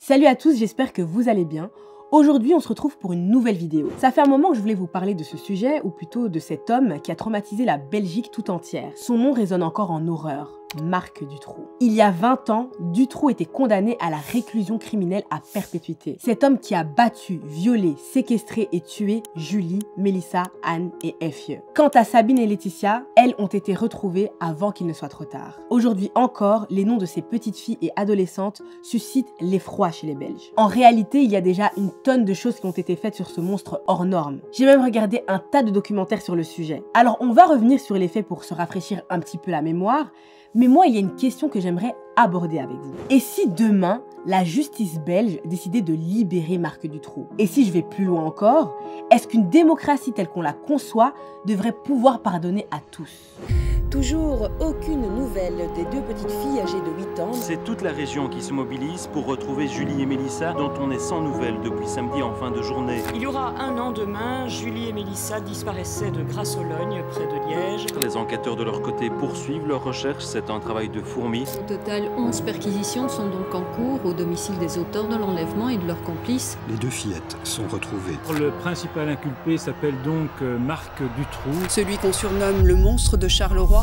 Salut à tous, j'espère que vous allez bien. Aujourd'hui, on se retrouve pour une nouvelle vidéo. Ça fait un moment que je voulais vous parler de ce sujet, ou plutôt de cet homme qui a traumatisé la Belgique tout entière. Son nom résonne encore en horreur. Marc Dutroux. Il y a 20 ans, Dutroux était condamné à la réclusion criminelle à perpétuité. Cet homme qui a battu, violé, séquestré et tué Julie, Mélissa, Anne et Effie. Quant à Sabine et Laetitia, elles ont été retrouvées avant qu'il ne soit trop tard. Aujourd'hui encore, les noms de ces petites filles et adolescentes suscitent l'effroi chez les Belges. En réalité, il y a déjà une tonne de choses qui ont été faites sur ce monstre hors norme. J'ai même regardé un tas de documentaires sur le sujet. Alors on va revenir sur les faits pour se rafraîchir un petit peu la mémoire. Mais moi, il y a une question que j'aimerais aborder avec vous. Et si demain, la justice belge décidait de libérer Marc Dutroux? Et si je vais plus loin encore, est-ce qu'une démocratie telle qu'on la conçoit devrait pouvoir pardonner à tous? Toujours aucune nouvelle des deux petites filles âgées de 8 ans. C'est toute la région qui se mobilise pour retrouver Julie et Mélissa, dont on est sans nouvelles depuis samedi en fin de journée. Il y aura un an demain, Julie et Mélissa disparaissaient de Grasse-Ologne, près de Liège. Les enquêteurs de leur côté poursuivent leur recherche, c'est un travail de fourmi. Au total, 11 perquisitions sont donc en cours au domicile des auteurs de l'enlèvement et de leurs complices. Les deux fillettes sont retrouvées. Le principal inculpé s'appelle donc Marc Dutroux. Celui qu'on surnomme le monstre de Charleroi.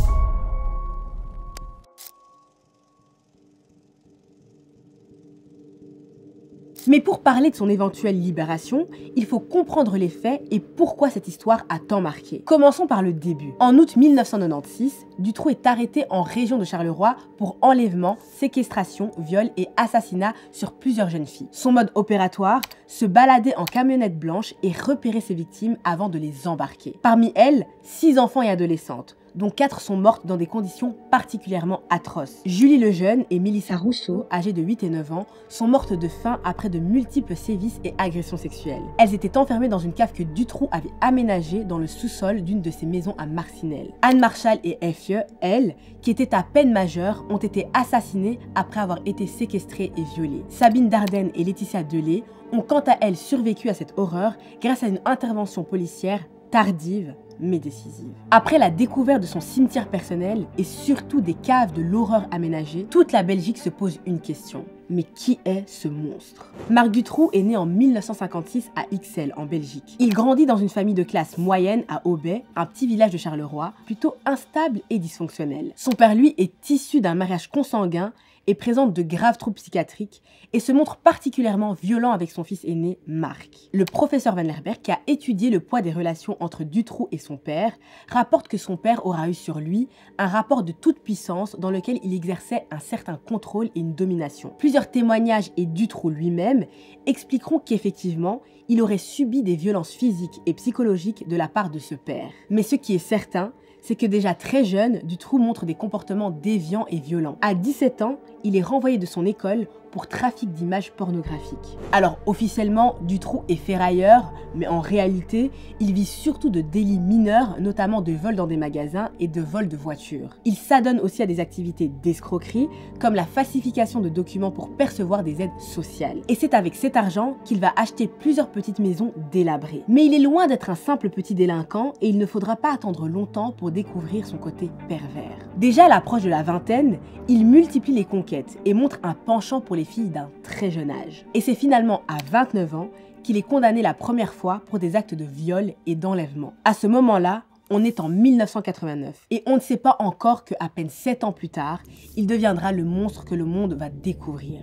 Mais pour parler de son éventuelle libération, il faut comprendre les faits et pourquoi cette histoire a tant marqué. Commençons par le début. En août 1996, Dutroux est arrêté en région de Charleroi pour enlèvement, séquestration, viol et assassinat sur plusieurs jeunes filles. Son mode opératoire, se balader en camionnette blanche et repérer ses victimes avant de les embarquer. Parmi elles, 6 enfants et adolescentes, dont 4 sont mortes dans des conditions particulièrement atroces. Julie Lejeune et Mélissa Rousseau, âgées de 8 et 9 ans, sont mortes de faim après de multiples sévices et agressions sexuelles. Elles étaient enfermées dans une cave que Dutroux avait aménagée dans le sous-sol d'une de ses maisons à Marcinelle. Anne Marchal et Effie, elles, qui étaient à peine majeures, ont été assassinées après avoir été séquestrées et violées. Sabine Dardenne et Laetitia Delay ont quant à elles survécu à cette horreur grâce à une intervention policière tardive mais décisive. Après la découverte de son cimetière personnel et surtout des caves de l'horreur aménagées, toute la Belgique se pose une question. Mais qui est ce monstre? Marc Dutroux est né en 1956 à Ixelles, en Belgique. Il grandit dans une famille de classe moyenne à Aubais, un petit village de Charleroi, plutôt instable et dysfonctionnel. Son père, lui, est issu d'un mariage consanguin et présente de graves troubles psychiatriques et se montre particulièrement violent avec son fils aîné, Marc. Le professeur Van Lerberg, qui a étudié le poids des relations entre Dutroux et son père, rapporte que son père aura eu sur lui un rapport de toute puissance dans lequel il exerçait un certain contrôle et une domination. Plusieurs témoignages et Dutroux lui-même expliqueront qu'effectivement, il aurait subi des violences physiques et psychologiques de la part de ce père. Mais ce qui est certain, c'est que déjà très jeune, Dutroux montre des comportements déviants et violents. À 17 ans, il est renvoyé de son école pour trafic d'images pornographiques. Alors officiellement, Dutroux est ferrailleur, mais en réalité, il vit surtout de délits mineurs, notamment de vol dans des magasins et de vol de voitures. Il s'adonne aussi à des activités d'escroquerie, comme la falsification de documents pour percevoir des aides sociales. Et c'est avec cet argent qu'il va acheter plusieurs petites maisons délabrées. Mais il est loin d'être un simple petit délinquant et il ne faudra pas attendre longtemps pour découvrir son côté pervers. Déjà à l'approche de la vingtaine, il multiplie les conquêtes et montre un penchant pour les filles d'un très jeune âge. Et c'est finalement à 29 ans qu'il est condamné la première fois pour des actes de viol et d'enlèvement. À ce moment-là, on est en 1989 et on ne sait pas encore qu'à peine 7 ans plus tard, il deviendra le monstre que le monde va découvrir.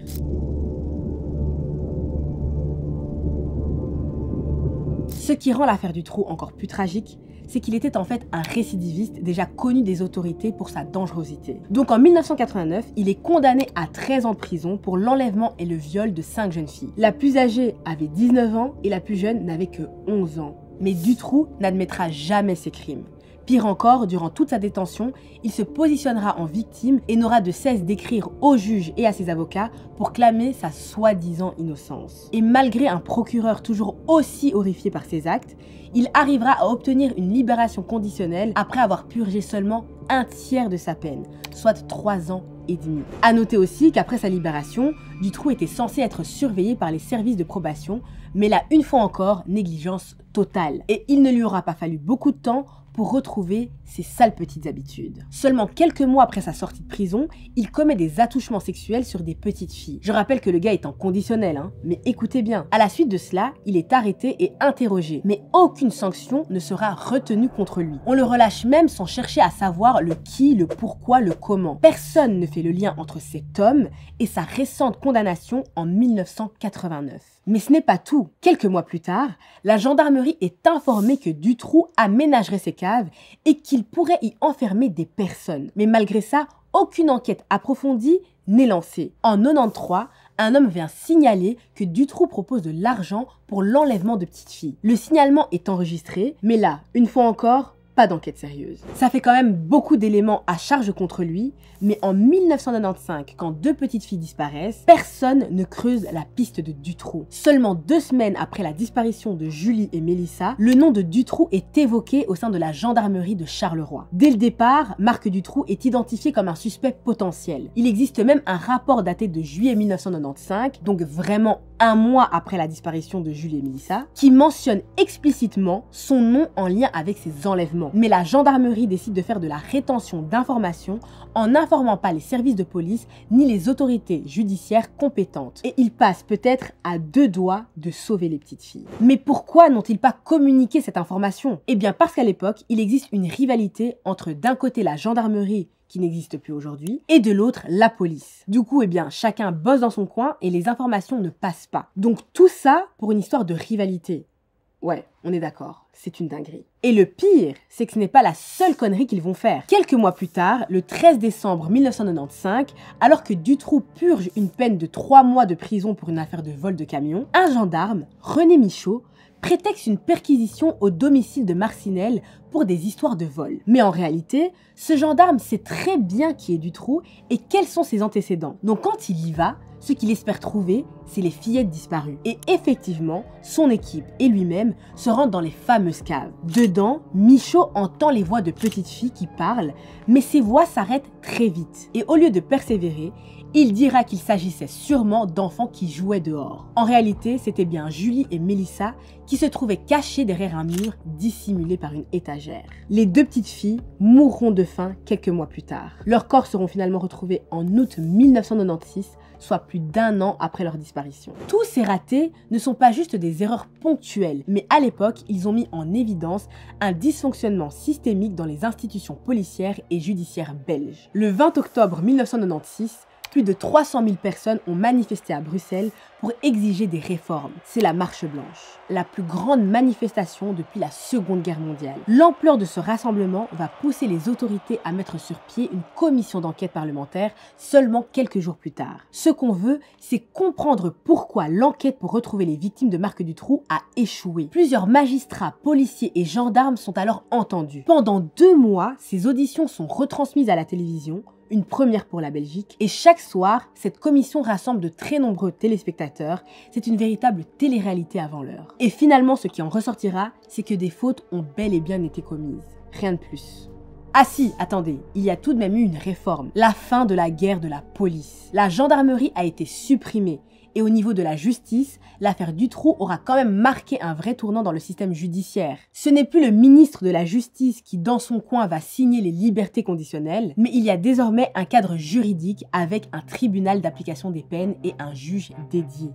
Ce qui rend l'affaire Dutroux encore plus tragique, c'est qu'il était en fait un récidiviste déjà connu des autorités pour sa dangerosité. Donc en 1989, il est condamné à 13 ans de prison pour l'enlèvement et le viol de 5 jeunes filles. La plus âgée avait 19 ans et la plus jeune n'avait que 11 ans. Mais Dutroux n'admettra jamais ses crimes. Pire encore, durant toute sa détention, il se positionnera en victime et n'aura de cesse d'écrire aux juges et à ses avocats pour clamer sa soi-disant innocence. Et malgré un procureur toujours aussi horrifié par ses actes, il arrivera à obtenir une libération conditionnelle après avoir purgé seulement un tiers de sa peine, soit 3 ans et demi. A noter aussi qu'après sa libération, Dutroux était censé être surveillé par les services de probation, mais là, une fois encore, négligence totale. Et il ne lui aura pas fallu beaucoup de temps pour retrouver ses sales petites habitudes. Seulement quelques mois après sa sortie de prison, il commet des attouchements sexuels sur des petites filles. Je rappelle que le gars est en conditionnel, mais écoutez bien. À la suite de cela, il est arrêté et interrogé, mais aucune sanction ne sera retenue contre lui. On le relâche même sans chercher à savoir le qui, le pourquoi, le comment. Personne ne fait le lien entre cet homme et sa récente condamnation en 1989. Mais ce n'est pas tout. Quelques mois plus tard, la gendarmerie est informée que Dutroux aménagerait ses caves et qu'il pourrait y enfermer des personnes. Mais malgré ça, aucune enquête approfondie n'est lancée. En 93, un homme vient signaler que Dutroux propose de l'argent pour l'enlèvement de petites filles. Le signalement est enregistré, mais là, une fois encore, pas d'enquête sérieuse. Ça fait quand même beaucoup d'éléments à charge contre lui, mais en 1995, quand 2 petites filles disparaissent, personne ne creuse la piste de Dutroux. Seulement 2 semaines après la disparition de Julie et Mélissa, le nom de Dutroux est évoqué au sein de la gendarmerie de Charleroi. Dès le départ, Marc Dutroux est identifié comme un suspect potentiel. Il existe même un rapport daté de juillet 1995, donc vraiment un mois après la disparition de Julie et Mélissa, qui mentionne explicitement son nom en lien avec ces enlèvements. Mais la gendarmerie décide de faire de la rétention d'informations en n'informant pas les services de police ni les autorités judiciaires compétentes. Et ils passent peut-être à 2 doigts de sauver les petites filles. Mais pourquoi n'ont-ils pas communiqué cette information? Eh bien parce qu'à l'époque, il existe une rivalité entre d'un côté la gendarmerie qui n'existe plus aujourd'hui, et de l'autre, la police. Du coup, eh bien, chacun bosse dans son coin et les informations ne passent pas. Donc tout ça pour une histoire de rivalité. Ouais, on est d'accord, c'est une dinguerie. Et le pire, c'est que ce n'est pas la seule connerie qu'ils vont faire. Quelques mois plus tard, le 13 décembre 1995, alors que Dutroux purge une peine de 3 mois de prison pour une affaire de vol de camion, un gendarme, René Michaud, prétexte une perquisition au domicile de Marcinelle pour des histoires de vol. Mais en réalité, ce gendarme sait très bien qui est Dutroux et quels sont ses antécédents. Donc quand il y va, ce qu'il espère trouver, c'est les fillettes disparues. Et effectivement, son équipe et lui-même se rendent dans les fameuses caves. Dedans, Michaud entend les voix de petites filles qui parlent, mais ces voix s'arrêtent très vite. Et au lieu de persévérer, il dira qu'il s'agissait sûrement d'enfants qui jouaient dehors. En réalité, c'était bien Julie et Mélissa qui se trouvaient cachées derrière un mur dissimulé par une étagère. Les 2 petites filles mourront de faim quelques mois plus tard. Leurs corps seront finalement retrouvés en août 1996, soit plus d'1 an après leur disparition. Tous ces ratés ne sont pas juste des erreurs ponctuelles, mais à l'époque, ils ont mis en évidence un dysfonctionnement systémique dans les institutions policières et judiciaires belges. Le 20 octobre 1996, plus de 300 000 personnes ont manifesté à Bruxelles pour exiger des réformes. C'est la Marche Blanche, la plus grande manifestation depuis la Seconde Guerre mondiale. L'ampleur de ce rassemblement va pousser les autorités à mettre sur pied une commission d'enquête parlementaire seulement quelques jours plus tard. Ce qu'on veut, c'est comprendre pourquoi l'enquête pour retrouver les victimes de Marc Dutroux a échoué. Plusieurs magistrats, policiers et gendarmes sont alors entendus. Pendant 2 mois, ces auditions sont retransmises à la télévision, une première pour la Belgique, et chaque soir, cette commission rassemble de très nombreux téléspectateurs. C'est une véritable télé-réalité avant l'heure. Et finalement, ce qui en ressortira, c'est que des fautes ont bel et bien été commises. Rien de plus. Ah si, attendez, il y a tout de même eu une réforme. La fin de la guerre de la police. La gendarmerie a été supprimée. Et au niveau de la justice, l'affaire Dutroux aura quand même marqué un vrai tournant dans le système judiciaire. Ce n'est plus le ministre de la Justice qui, dans son coin, va signer les libertés conditionnelles, mais il y a désormais un cadre juridique avec un tribunal d'application des peines et un juge dédié.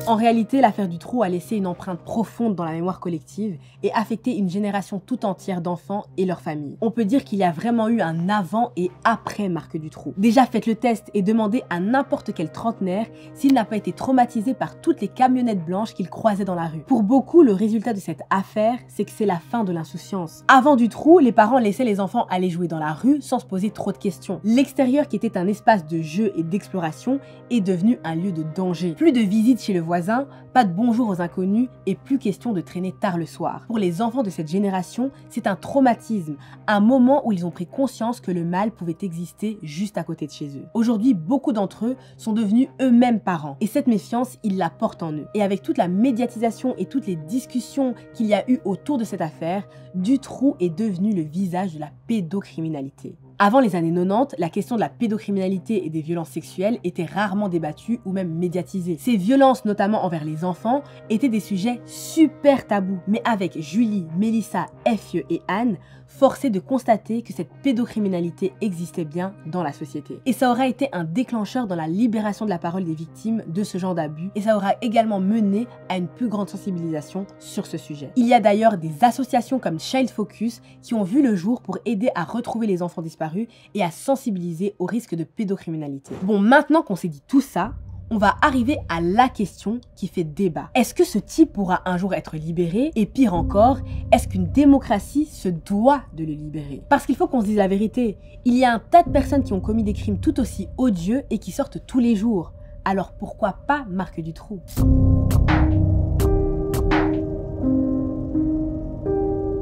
En réalité, l'affaire Dutroux a laissé une empreinte profonde dans la mémoire collective et affecté une génération tout entière d'enfants et leurs familles. On peut dire qu'il y a vraiment eu un avant et après Marc Dutroux. Déjà, faites le test et demandez à n'importe quel trentenaire s'il n'a pas été traumatisé par toutes les camionnettes blanches qu'il croisait dans la rue. Pour beaucoup, le résultat de cette affaire, c'est que c'est la fin de l'insouciance. Avant Dutroux, les parents laissaient les enfants aller jouer dans la rue sans se poser trop de questions. L'extérieur, qui était un espace de jeu et d'exploration, est devenu un lieu de danger. Plus de visites chez le voisin, pas de bonjour aux inconnus et plus question de traîner tard le soir. Pour les enfants de cette génération, c'est un traumatisme, un moment où ils ont pris conscience que le mal pouvait exister juste à côté de chez eux. Aujourd'hui, beaucoup d'entre eux sont devenus eux-mêmes parents et cette méfiance, ils la portent en eux. Et avec toute la médiatisation et toutes les discussions qu'il y a eu autour de cette affaire, Dutroux est devenu le visage de la pédocriminalité. Avant les années 90, la question de la pédocriminalité et des violences sexuelles était rarement débattue ou même médiatisée. Ces violences, notamment envers les enfants, étaient des sujets super tabous. Mais avec Julie, Mélissa, Effie et Anne, force est de constater que cette pédocriminalité existait bien dans la société. Et ça aura été un déclencheur dans la libération de la parole des victimes de ce genre d'abus, et ça aura également mené à une plus grande sensibilisation sur ce sujet. Il y a d'ailleurs des associations comme Child Focus qui ont vu le jour pour aider à retrouver les enfants disparus et à sensibiliser au risque de pédocriminalité. Bon, maintenant qu'on s'est dit tout ça, on va arriver à la question qui fait débat. Est-ce que ce type pourra un jour être libéré? Et pire encore, est-ce qu'une démocratie se doit de le libérer? Parce qu'il faut qu'on se dise la vérité, il y a un tas de personnes qui ont commis des crimes tout aussi odieux et qui sortent tous les jours. Alors pourquoi pas Marc Dutroux?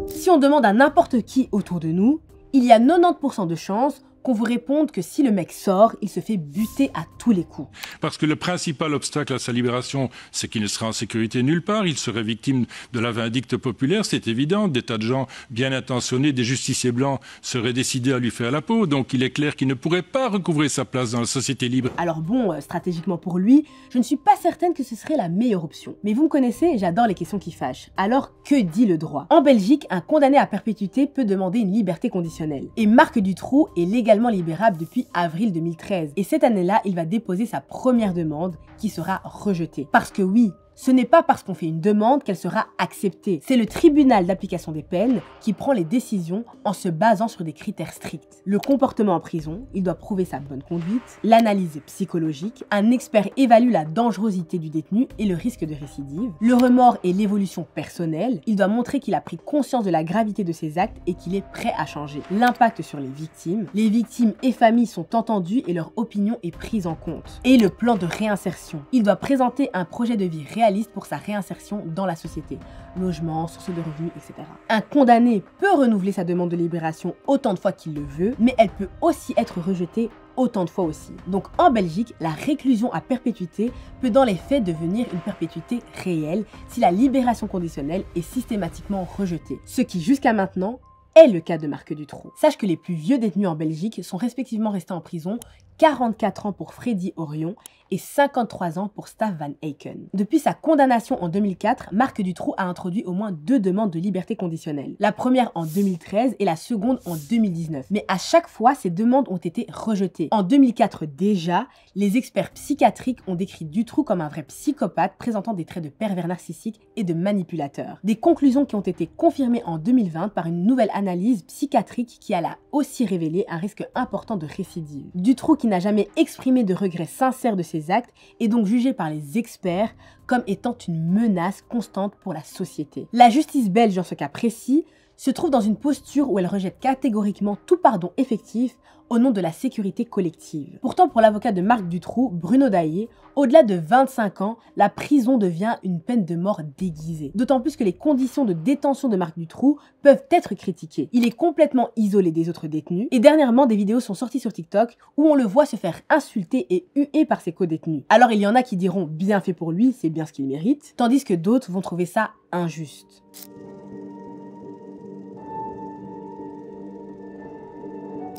Si on demande à n'importe qui autour de nous, il y a 90% de chances qu'on vous réponde que si le mec sort, il se fait buter à tous les coups. Parce que le principal obstacle à sa libération, c'est qu'il ne sera en sécurité nulle part, il serait victime de la vindicte populaire, c'est évident, des tas de gens bien intentionnés, des justiciers blancs seraient décidés à lui faire la peau, donc il est clair qu'il ne pourrait pas recouvrer sa place dans la société libre. Alors bon, stratégiquement pour lui, je ne suis pas certaine que ce serait la meilleure option. Mais vous me connaissez, j'adore les questions qui fâchent. Alors que dit le droit? En Belgique, un condamné à perpétuité peut demander une liberté conditionnelle. Et Marc Dutroux est légalement libérable depuis avril 2013. Et cette année-là, il va déposer sa première demande qui sera rejetée. Parce que oui, ce n'est pas parce qu'on fait une demande qu'elle sera acceptée. C'est le tribunal d'application des peines qui prend les décisions en se basant sur des critères stricts. Le comportement en prison, il doit prouver sa bonne conduite, l'analyse psychologique, un expert évalue la dangerosité du détenu et le risque de récidive, le remords et l'évolution personnelle, il doit montrer qu'il a pris conscience de la gravité de ses actes et qu'il est prêt à changer. L'impact sur les victimes et familles sont entendues et leur opinion est prise en compte. Et le plan de réinsertion, il doit présenter un projet de vie réaliste pour sa réinsertion dans la société. Logement, source de revenus, etc. Un condamné peut renouveler sa demande de libération autant de fois qu'il le veut, mais elle peut aussi être rejetée autant de fois aussi. Donc en Belgique, la réclusion à perpétuité peut dans les faits devenir une perpétuité réelle si la libération conditionnelle est systématiquement rejetée. Ce qui jusqu'à maintenant est le cas de Marc Dutroux. Sache que les plus vieux détenus en Belgique sont respectivement restés en prison 44 ans pour Freddy Orion et 53 ans pour Staff Van Aken. Depuis sa condamnation en 2004, Marc Dutroux a introduit au moins 2 demandes de liberté conditionnelle. La première en 2013 et la seconde en 2019. Mais à chaque fois, ces demandes ont été rejetées. En 2004 déjà, les experts psychiatriques ont décrit Dutroux comme un vrai psychopathe présentant des traits de pervers narcissique et de manipulateur. Des conclusions qui ont été confirmées en 2020 par une nouvelle analyse psychiatrique qui a aussi révélé un risque important de récidive. Dutroux, qui n'a jamais exprimé de regrets sincères de ses actes, est donc jugé par les experts comme étant une menace constante pour la société. La justice belge, dans ce cas précis, se trouve dans une posture où elle rejette catégoriquement tout pardon effectif au nom de la sécurité collective. Pourtant, pour l'avocat de Marc Dutroux, Bruno Daillé, au-delà de 25 ans, la prison devient une peine de mort déguisée. D'autant plus que les conditions de détention de Marc Dutroux peuvent être critiquées. Il est complètement isolé des autres détenus, et dernièrement, des vidéos sont sorties sur TikTok où on le voit se faire insulter et huer par ses co-détenus. Alors il y en a qui diront bien fait pour lui, c'est bien ce qu'il mérite, tandis que d'autres vont trouver ça injuste.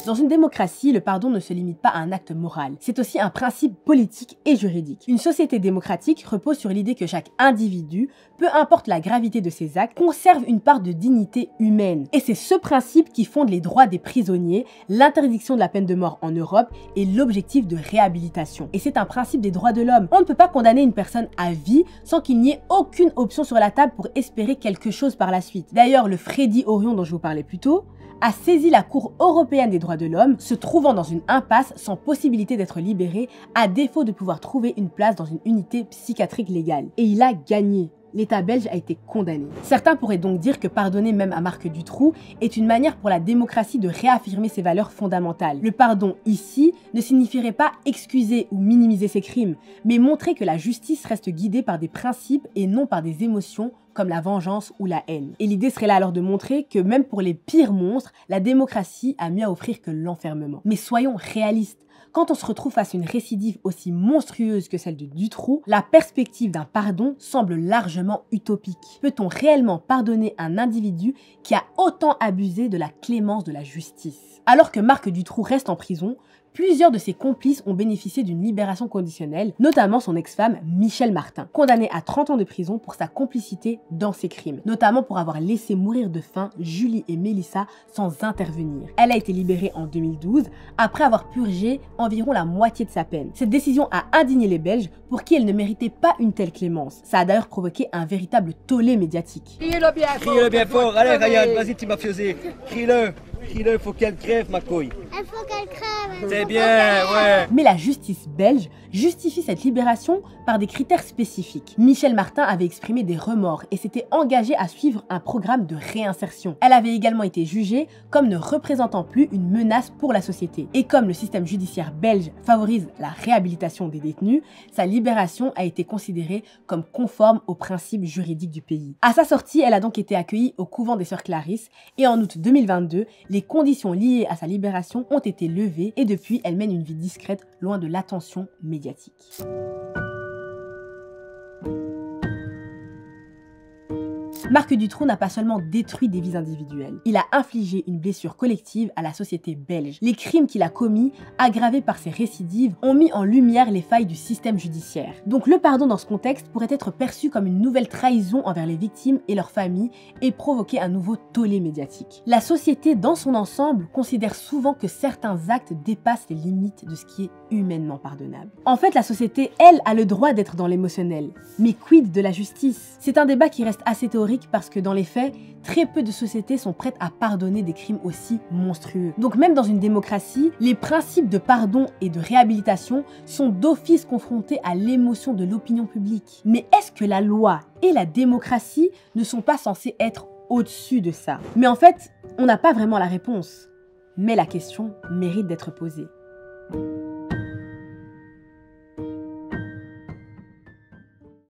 Dans une démocratie, le pardon ne se limite pas à un acte moral. C'est aussi un principe politique et juridique. Une société démocratique repose sur l'idée que chaque individu, peu importe la gravité de ses actes, conserve une part de dignité humaine. Et c'est ce principe qui fonde les droits des prisonniers, l'interdiction de la peine de mort en Europe et l'objectif de réhabilitation. Et c'est un principe des droits de l'homme. On ne peut pas condamner une personne à vie sans qu'il n'y ait aucune option sur la table pour espérer quelque chose par la suite. D'ailleurs, le Freddy Orion dont je vous parlais plus tôt a saisi la Cour européenne des droits de l'homme, se trouvant dans une impasse sans possibilité d'être libéré, à défaut de pouvoir trouver une place dans une unité psychiatrique légale. Et il a gagné. L'État belge a été condamné. Certains pourraient donc dire que pardonner même à Marc Dutroux est une manière pour la démocratie de réaffirmer ses valeurs fondamentales. Le pardon ici ne signifierait pas excuser ou minimiser ses crimes, mais montrer que la justice reste guidée par des principes et non par des émotions comme la vengeance ou la haine. Et l'idée serait là alors de montrer que même pour les pires monstres, la démocratie a mieux à offrir que l'enfermement. Mais soyons réalistes. quand on se retrouve face à une récidive aussi monstrueuse que celle de Dutroux, la perspective d'un pardon semble largement utopique. Peut-on réellement pardonner un individu qui a autant abusé de la clémence de la justice? Alors que Marc Dutroux reste en prison, plusieurs de ses complices ont bénéficié d'une libération conditionnelle, notamment son ex-femme Michèle Martin, condamnée à 30 ans de prison pour sa complicité dans ces crimes, notamment pour avoir laissé mourir de faim Julie et Mélissa sans intervenir. Elle a été libérée en 2012, après avoir purgé environ la moitié de sa peine. Cette décision a indigné les Belges, pour qui elle ne méritait pas une telle clémence. Ça a d'ailleurs provoqué un véritable tollé médiatique. Crie-le bien fort, allez Ryan, vas-y petit mafiosé, crie-le, faut qu'elle crève ma couille. Il faut qu'elle crève. C'est bien, ouais. Mais la justice belge justifie cette libération par des critères spécifiques. Michèle Martin avait exprimé des remords et s'était engagée à suivre un programme de réinsertion. Elle avait également été jugée comme ne représentant plus une menace pour la société. Et comme le système judiciaire belge favorise la réhabilitation des détenus, sa libération a été considérée comme conforme aux principes juridiques du pays. À sa sortie, elle a donc été accueillie au couvent des Sœurs Clarisses et en août 2022, les conditions liées à sa libération ont été levées et depuis, elle mène une vie discrète, loin de l'attention médiatique. Marc Dutroux n'a pas seulement détruit des vies individuelles, il a infligé une blessure collective à la société belge. Les crimes qu'il a commis, aggravés par ses récidives, ont mis en lumière les failles du système judiciaire. Donc le pardon dans ce contexte pourrait être perçu comme une nouvelle trahison envers les victimes et leurs familles et provoquer un nouveau tollé médiatique. La société dans son ensemble considère souvent que certains actes dépassent les limites de ce qui est humainement pardonnable. En fait, la société, elle, a le droit d'être dans l'émotionnel. Mais quid de la justice? C'est un débat qui reste assez théorique parce que dans les faits, très peu de sociétés sont prêtes à pardonner des crimes aussi monstrueux. Donc même dans une démocratie, les principes de pardon et de réhabilitation sont d'office confrontés à l'émotion de l'opinion publique. Mais est-ce que la loi et la démocratie ne sont pas censés être au-dessus de ça? Mais en fait, on n'a pas vraiment la réponse. Mais la question mérite d'être posée.